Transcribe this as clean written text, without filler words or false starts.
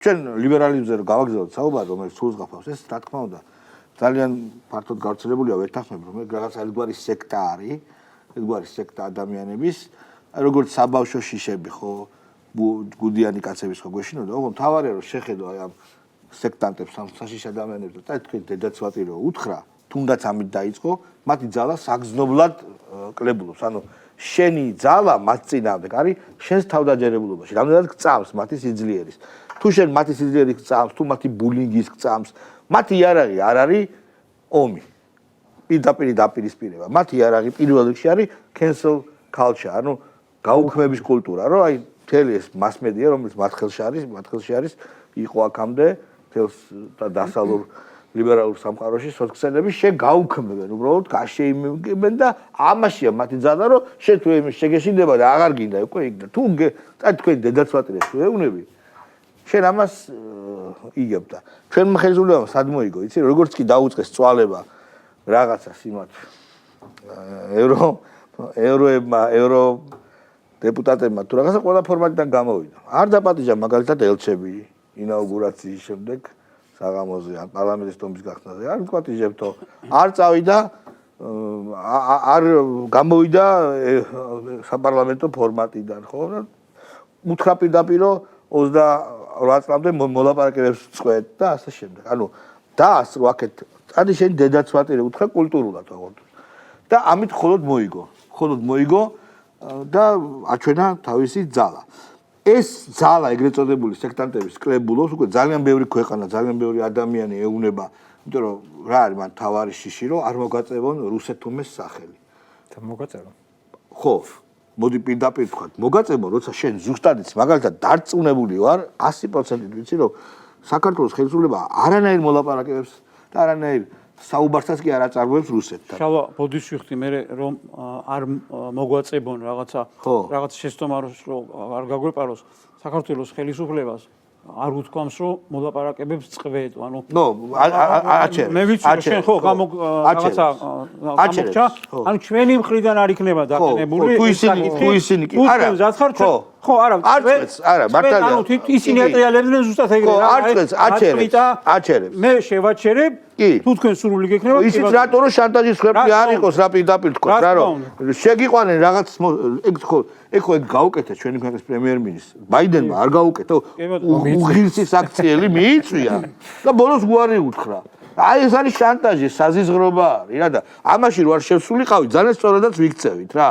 ჩვენ ლიბერალიზმზე რომ გავაგზავნოთ საუბარი, რომელიც სულს გაფავს, ეს რა თქმა უნდა ძალიან ფართოდ გავრცელებულია ვერთახმები, რომ რაღაც ერთგვარი სექტა არის, ერთგვარი სექტა ადამიანების, როგორც საბავშვო შიშები, ხო, გუდიანი კაცების ხო გვეშინოდა, ოღონდ თავარია რომ შეხედო აი ამ სექტანტებს, ამ საშიშ ადამიანებს და თქვენ დედაცვატირო უთხრა, თუნდაც ამით დაიწყო, მათი ძალა საგრძნობლად კლებულობს, ანუ შენი ძალა მათ წინააღმდეგ არის შენს თავდაჯერებულობაში, რამდენად გწამს მათი სიძლიერის. თუ შენ მათი სიძლიერის გწამს, თუ მათი ბულინგის გწამს, მათი იარაღი არ არის ომი. პირდაპირ დაპირისპირება. მათი იარაღი პირველ რიგში არის cancel culture, ანუ გაუქმების კულტურა, რომ აი მთელი ეს მასმედია, რომელიც მათ ხელში არის, იყო აქამდე თელს და დასავლურ ლიბერალურ სამყაროში სოციალისტები შეგაუქმებენ, უბრალოდ გაშეიმებენ და ამაშია მათი ძალა, რომ შენ თუ იმის შეგეშინდება და აღარ გინდა უკვე იქ და თუ თქვენ დედაცვატირეს თუ ეუნები შენ ამას იგებ და ჩვენმა ხელისუფლებამ სად მოიგო, იცი, როგორც კი დაუწყეს წვალება რაღაცას იმათ ეურო დეპუტატებმა თუ რაღაცა ყველა ფორმატიდან გამოვიდა. არ დაპატიჟა მაგალითად ელჩები ინაუგურაციის შემდეგ საღამოზე ან პარლამენტის ტომის გახსნაზე. არ ვკვატიჟებთო, არ წავიდა არ გამოვიდა საპარლამენტო ფორმატიდან, ხო? უთხრა პირდაპირ 28 წლამდე მოლაპარაკებებს წყვეთ და ასე შემდეგ. ანუ დაასწრო აქეთ წადი შენ დედაცვატირე უთხრა კულტურულად აღარ. და ამით მხოლოდ მოიგო და აჩვენა თავისი ძალა. ეს ძალა ეგრეთ წოდებული სექტანტების კლებულობს უკვე ძალიან ბევრი ქვეყანა, ძალიან ბევრი ადამიანი ეუნება, იმიტომ რომ რა არის მან თავარი შიში, რომ არ მოგაწევონ რუსეთუმეს სახელი. და მოგაწევონ. ხო, მოდი პირდაპირ ვთქვათ, მოგაწევონ, როცა შენ ზუსტად იცი, მაგალითად დარწმუნებული ვარ 100%-ით ვიცი, რომ საქართველოს ხელისუფლება არანაირ მოლაპარაკებებს და არანაირ საუბარსაც კი არ აწარმოებს რუსეთთან. შალვა, ბოდიშ ვიხდი მე რომ არ მოგვაწებონ რაღაცა შეცდომაროს რომ არ გაგვეპაროს საქართველოს ხელისუფლებას არ უთქვამს რომ მოლაპარაკებებს წყვეთ, ანუ მე ვიცი რომ შენ ხო რაღაცა გამოგჩა, ანუ ჩვენი მხრიდან არ იქნება დაყენებული. თუ ისინი კი არა. ხო, არა, არა, მართალია. ანუ ისინი ეტრიალებდნენ ზუსტად ეგრე. აჩერებს. მე შევაჩერებ, თუ თქვენ სურვილი გექნება, ისიც რატო რომ შანტაჟის ხვეპი არ იყოს, რა პირდაპირ თქვენ, რა რომ შეგიყვანენ რაღაც ეგ ხო გაუკეთეს ჩვენი ქვეყნის პრემიერ-მინისტრს. ბაიდენმა არ გაუკეთა, უღირსის აქციელი მიიწვია და ბოლოს უარი უთხრა. აი ეს არის შანტაჟი, საზიზღრობა არის რა და ამაში რო არ შევსულიყავით, ძალიან სწორადაც ვიქცევით რა.